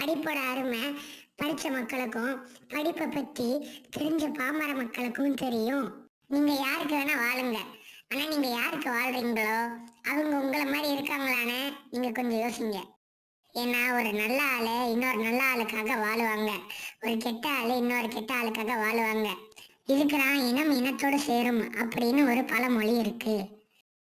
படிப்போட அருமை படிச்ச மக்களுக்கும் படிப்பை பத்தி தெரிஞ்ச பாமர மக்களுக்கும் தெரியும். நீங்க யாருக்கு வேணா வாழுங்க, ஆனா நீங்க யாருக்கு வாழ்றீங்களோ அவங்க உங்களை மாதிரி இருக்காங்களான்னு நீங்க கொஞ்சம் யோசிங்க. ஏன்னா ஒரு நல்ல ஆளு இன்னொரு நல்ல ஆளுக்காக வாழுவாங்க, ஒரு கெட்ட ஆளு இன்னொரு கெட்ட ஆளுக்காக வாழுவாங்க. இருக்கிறான் இனம் இனத்தோடு சேரும் அப்படின்னு ஒரு பழமொழி இருக்கு.